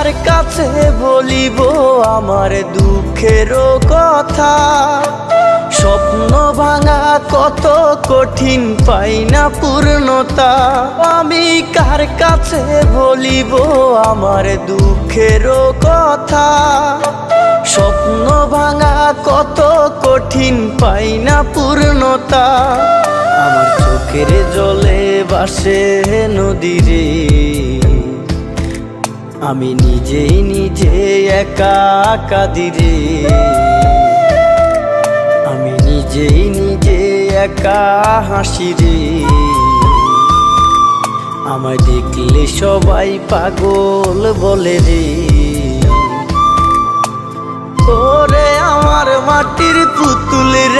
কার কাছে বলিব আমার দুঃখেরও কথা। স্বপ্ন ভাঙা কত কঠিন, পাই না পূর্ণতা। আমি কার কাছে বলিব আমার দুঃখেরও কথা। স্বপ্ন ভাঙা কত কঠিন, পাই না পূর্ণতা। আমার চোখের জলে ভাসে নদীরে, আমি নিজেই নিজে একা কাঁদিরে। আমি নিজেই নিজে একা হাসিরে। আমায় দেখলে সবাই পাগল বলে রে। ওরে আমার মাটির পুতুল রে।